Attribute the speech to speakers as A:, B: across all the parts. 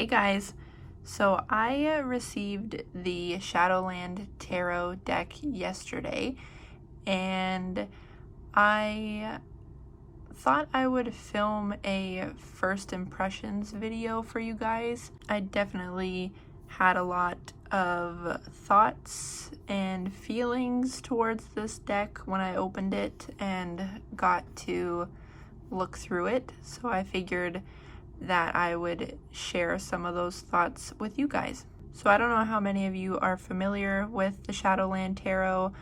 A: Hey guys, so I received the Shadowland Tarot deck yesterday, and I thought I would film a first impressions video for you guys. I definitely had a lot of thoughts and feelings towards this deck when I opened it and got to look through it, so I figured that I would share some of those thoughts with you guys. So I don't know how many of you are familiar with the Shadowland Tarot.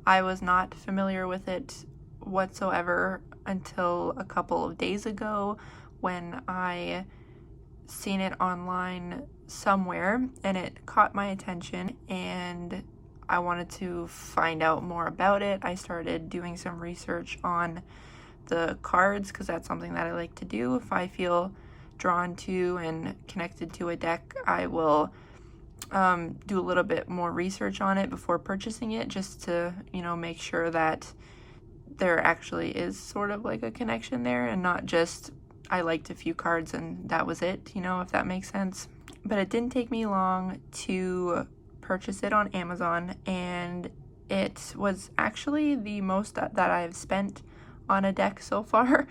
A: I was not familiar with it whatsoever until a couple of days ago when I seen it online somewhere and it caught my attention and I wanted to find out more about it. I started doing some research on the cards because that's something that I like to do. If I feel drawn to and connected to a deck, I will do a little bit more research on it before purchasing it, just to, make sure that there actually is sort of like a connection there and not just I liked a few cards and that was it, if that makes sense. But it didn't take me long to purchase it on Amazon, and it was actually the most that I've spent on a deck so far.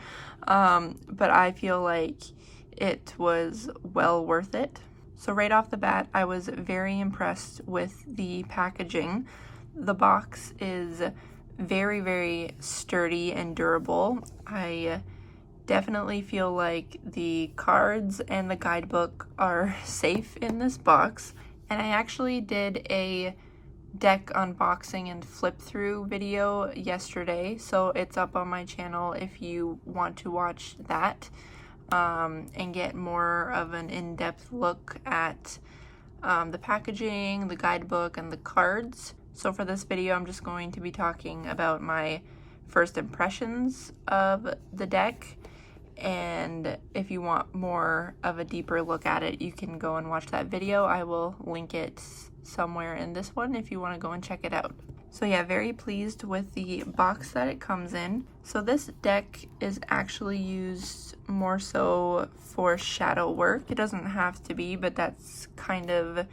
A: But I feel like it was well worth it. So right off the bat, I was very impressed with the packaging. The box is very, very sturdy and durable. I definitely feel like the cards and the guidebook are safe in this box. And I actually did a deck unboxing and flip through video yesterday, so it's up on my channel if you want to watch that. And get more of an in-depth look at the packaging, the guidebook, and the cards. So for this video, I'm just going to be talking about my first impressions of the deck. And if you want more of a deeper look at it, you can go and watch that video. I will link it somewhere in this one if you want to go and check it out. So yeah, very pleased with the box that it comes in. So this deck is actually used more so for shadow work. It doesn't have to be, but that's kind of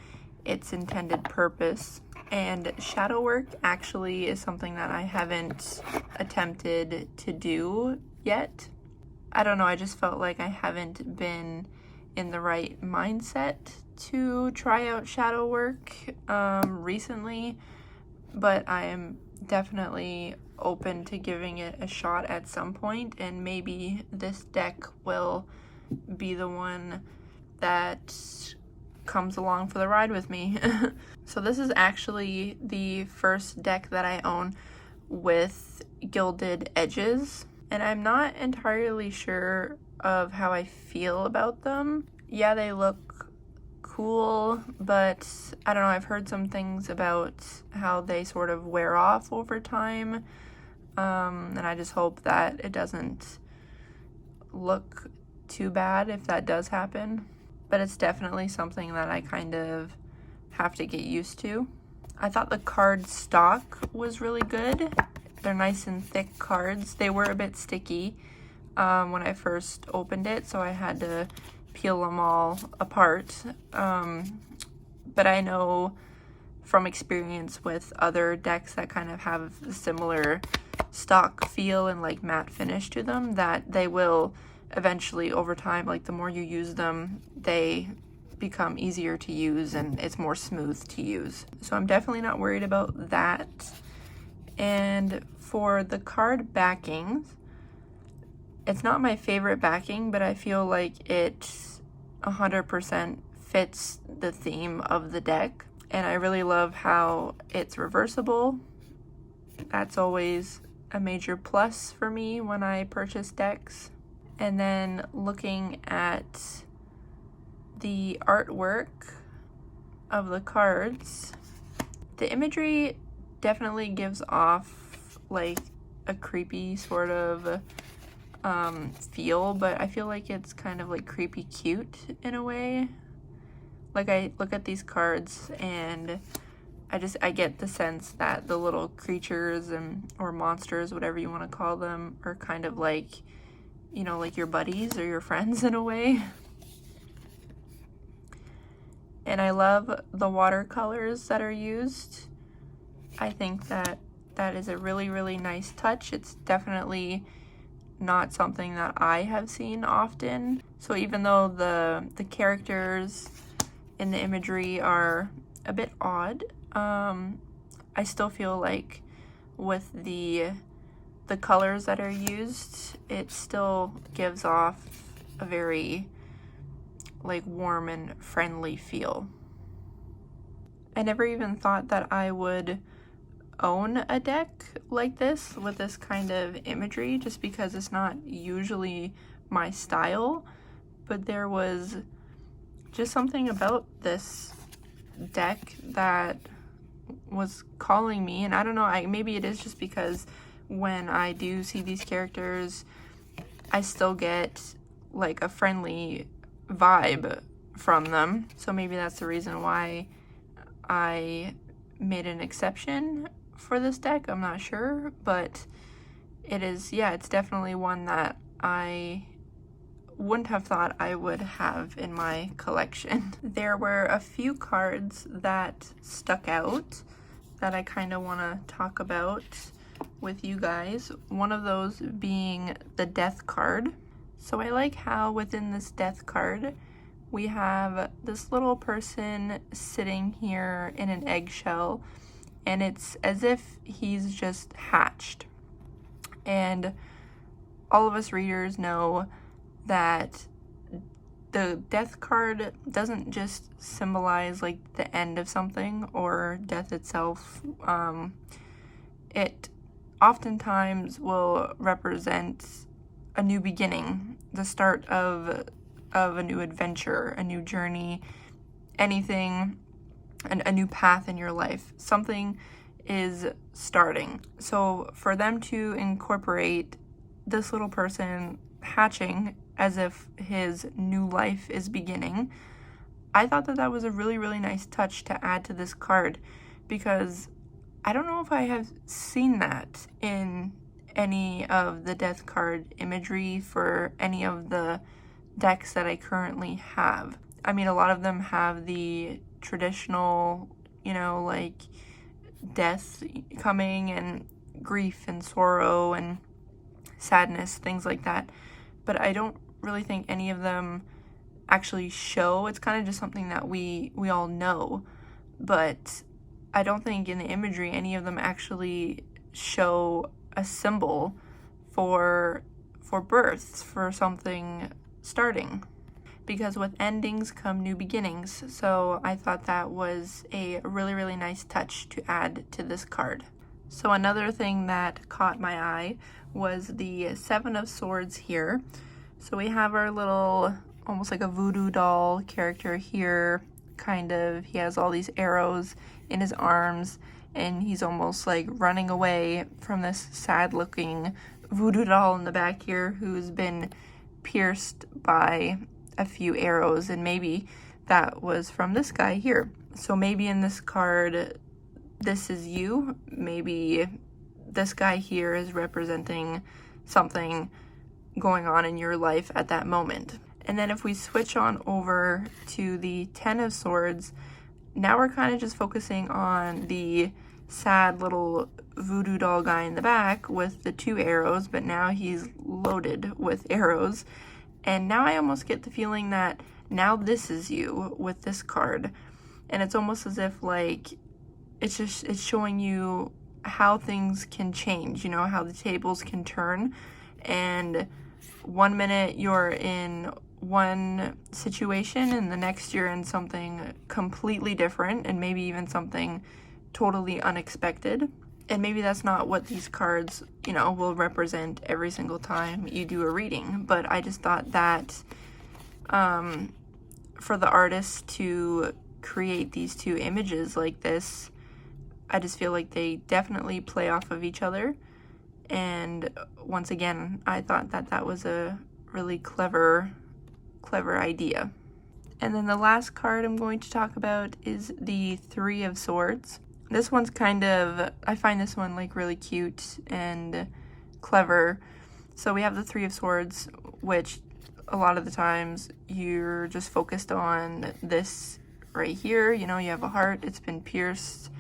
A: its intended purpose. And shadow work actually is something that I haven't attempted to do yet. I don't know, I just felt like I haven't been in the right mindset to try out shadow work recently. But I am definitely open to giving it a shot at some point, and maybe this deck will be the one that comes along for the ride with me. So this is actually the first deck that I own with gilded edges, and I'm not entirely sure of how I feel about them. Yeah, they look cool, but I don't know, I've heard some things about how they sort of wear off over time, and I just hope that it doesn't look too bad if that does happen. But it's definitely something that I kind of have to get used to. I thought the card stock was really good. They're nice and thick cards. They were a bit sticky when I first opened it, so I had to peel them all apart, but I know from experience with other decks that kind of have a similar stock feel and like matte finish to them, that they will eventually over time, like the more you use them, they become easier to use and it's more smooth to use. So I'm definitely not worried about that. And for the card backings, it's not my favorite backing, but I feel like it 100% fits the theme of the deck. And I really love how it's reversible. That's always a major plus for me when I purchase decks. And then looking at the artwork of the cards, the imagery definitely gives off like a creepy sort of feel, but I feel like it's kind of like creepy cute in a way. Like I look at these cards and I get the sense that the little creatures or monsters, whatever you want to call them, are kind of like, like your buddies or your friends in a way. and I love the watercolors that are used. I think that is a really, really nice touch. It's definitely not something that I have seen often. So even though the characters in the imagery are a bit odd, I still feel like with the colors that are used, it still gives off a very like warm and friendly feel. I never even thought that I would own a deck like this with this kind of imagery, just because it's not usually my style, but there was just something about this deck that was calling me, and I don't know, maybe it is just because when I do see these characters, I still get like a friendly vibe from them, so maybe that's the reason why I made an exception for this deck. I'm not sure, but it is, yeah, it's definitely one that I wouldn't have thought I would have in my collection. There were a few cards that stuck out that I kind of want to talk about with you guys. One of those being the Death card. So I like how within this Death card we have this little person sitting here in an eggshell, and it's as if he's just hatched. And all of us readers know that the Death card doesn't just symbolize like the end of something or death itself. It oftentimes will represent a new beginning, the start of a new adventure, a new journey, anything, a new path in your life. Something is starting. So for them to incorporate this little person hatching as if his new life is beginning, I thought that that was a really, really nice touch to add to this card, because I don't know if I have seen that in any of the Death card imagery for any of the decks that I currently have. I mean, a lot of them have the traditional, you know, like death coming and grief and sorrow and sadness, things like that. But I don't really think any of them actually show. It's kind of just something that we all know. But I don't think in the imagery any of them actually show a symbol for births, for something starting, because with endings come new beginnings. So I thought that was a really, really nice touch to add to this card. So another thing that caught my eye was the Seven of Swords here. So we have our little, almost like a voodoo doll character here, kind of. He has all these arrows in his arms, and he's almost like running away from this sad looking voodoo doll in the back here who's been pierced by a few arrows, and maybe that was from this guy here. So maybe in this card, this is you. Maybe this guy here is representing something going on in your life at that moment. And then if we switch on over to the Ten of Swords, now we're kind of just focusing on the sad little voodoo doll guy in the back with the two arrows, but now he's loaded with arrows. And now I almost get the feeling that now this is you with this card. And it's almost as if like it's showing you how things can change, you know, how the tables can turn. And one minute you're in one situation and the next you're in something completely different, and maybe even something totally unexpected. And maybe that's not what these cards, you know, will represent every single time you do a reading. But I just thought that for the artist to create these two images like this, I just feel like they definitely play off of each other. And once again, I thought that that was a really clever idea. And then the last card I'm going to talk about is the Three of Swords. This one's kind of, I find this one like really cute and clever. So we have the Three of Swords, which a lot of the times you're just focused on this right here, you know, you have a heart, it's been pierced,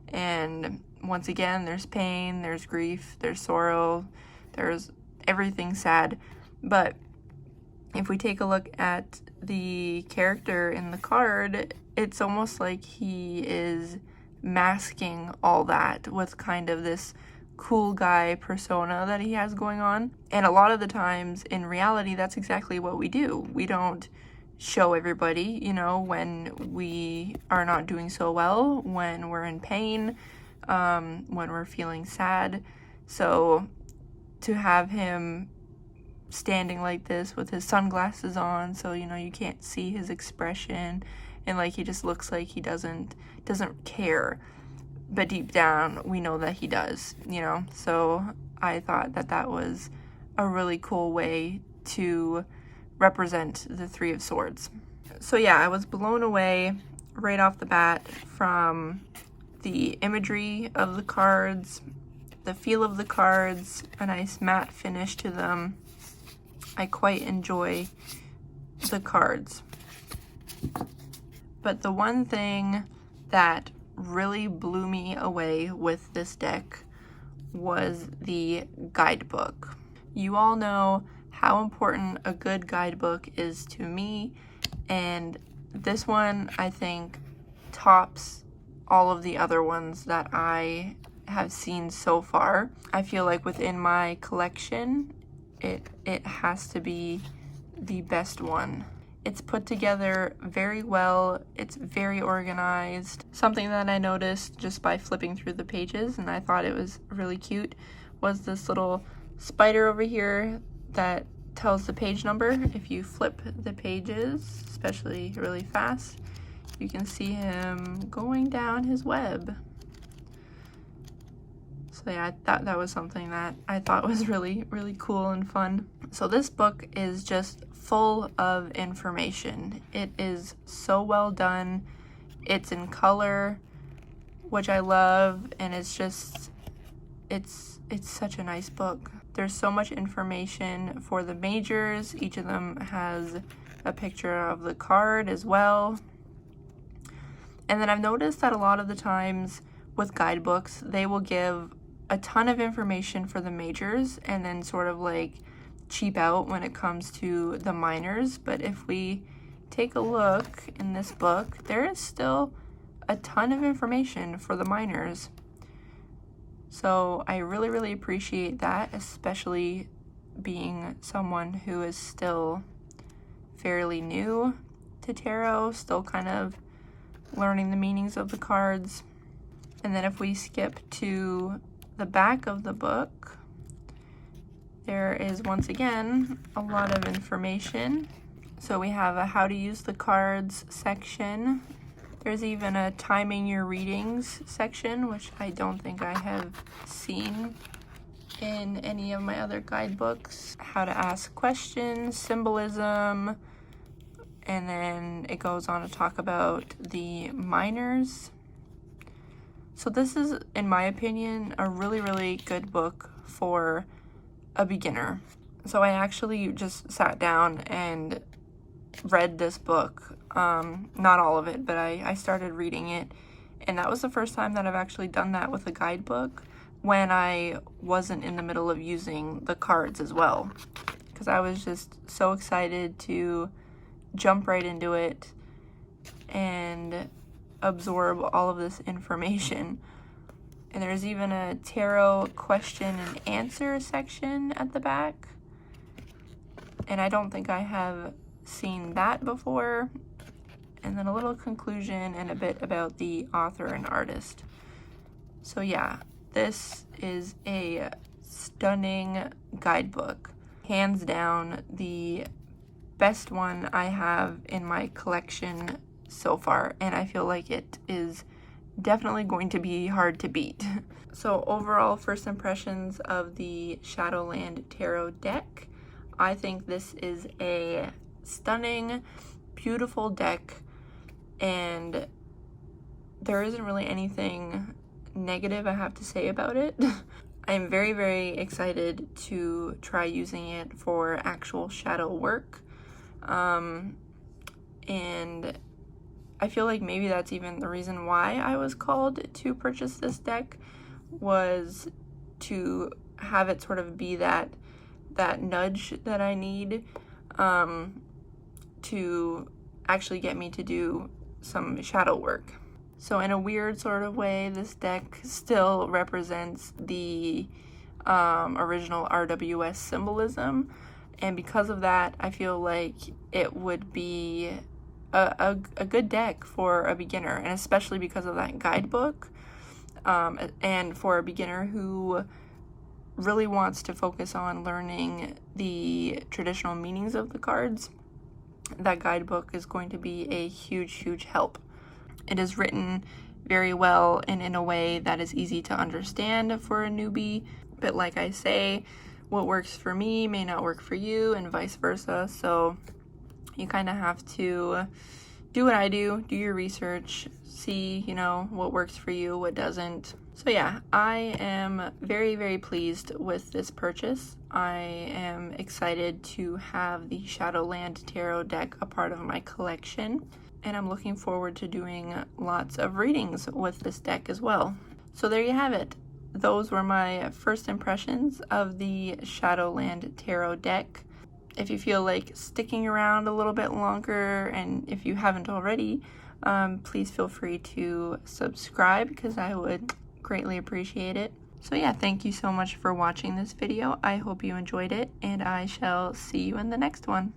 A: and once again, there's pain, there's grief, there's sorrow, there's everything sad. But if we take a look at the character in the card, it's almost like he is masking all that with kind of this cool guy persona that he has going on. And a lot of the times in reality, that's exactly what we do. We don't show everybody, you know, when we are not doing so well, when we're in pain, when we're feeling sad. So to have him standing like this with his sunglasses on, so you know you can't see his expression, and like he just looks like he doesn't care, but deep down we know that he does, you know. So I thought that that was a really cool way to represent the Three of Swords. So yeah, I was blown away right off the bat from the imagery of the cards, the feel of the cards, a nice matte finish to them. I quite enjoy the cards. But the one thing that really blew me away with this deck was the guidebook. You all know how important a good guidebook is to me, and this one I think tops all of the other ones that I have seen so far. I feel like within my collection, it has to be the best one. It's put together very well. It's very organized. Something that I noticed just by flipping through the pages, and I thought it was really cute, was this little spider over here that tells the page number. If you flip the pages, especially really fast, you can see him going down his web. So yeah, that was something that I thought was really, really cool and fun. So this book is just full of information. It is so well done. It's in color, which I love, and it's such a nice book. There's so much information for the majors. Each of them has a picture of the card as well. And then I've noticed that a lot of the times with guidebooks, they will give a ton of information for the majors and then sort of like cheap out when it comes to the minors. But if we take a look in this book, there is still a ton of information for the minors. So I really, really appreciate that, especially being someone who is still fairly new to tarot, still kind of learning the meanings of the cards. And then if we skip to the back of the book, there is once again a lot of information. So we have a how to use the cards section. There's even a timing your readings section, which I don't think I have seen in any of my other guidebooks. How to ask questions, symbolism, and then it goes on to talk about the minors. So this is, in my opinion, a really, really good book for a beginner. So I actually just sat down and read this book. Not all of it, but I started reading it. And that was the first time that I've actually done that with a guidebook when I wasn't in the middle of using the cards as well. Because I was just so excited to jump right into it and absorb all of this information. And there's even a tarot question and answer section at the back. And I don't think I have seen that before. And then a little conclusion and a bit about the author and artist. So yeah, this is a stunning guidebook. Hands down, the best one I have in my collection so far, and I feel like it is definitely going to be hard to beat. So overall, first impressions of the Shadowland Tarot deck, I think this is a stunning, beautiful deck, and there isn't really anything negative I have to say about it. I'm very, very excited to try using it for actual shadow work, and I feel like maybe that's even the reason why I was called to purchase this deck, was to have it sort of be that nudge that I need to actually get me to do some shadow work. So in a weird sort of way, this deck still represents the original RWS symbolism, and because of that, I feel like it would be a good deck for a beginner, and especially because of that guidebook, and for a beginner who really wants to focus on learning the traditional meanings of the cards. That guidebook is going to be a huge help. It is written very well and in a way that is easy to understand for a newbie, but like I say, what works for me may not work for you, and vice versa. So you kind of have to do what I do your research, see, what works for you, what doesn't. So yeah, I am very pleased with this purchase. I am excited to have the Shadowland Tarot deck a part of my collection, and I'm looking forward to doing lots of readings with this deck as well. So there you have it. Those were my first impressions of the Shadowland Tarot deck. If you feel like sticking around a little bit longer, and if you haven't already, please feel free to subscribe, because I would greatly appreciate it. So yeah, thank you so much for watching this video. I hope you enjoyed it, and I shall see you in the next one.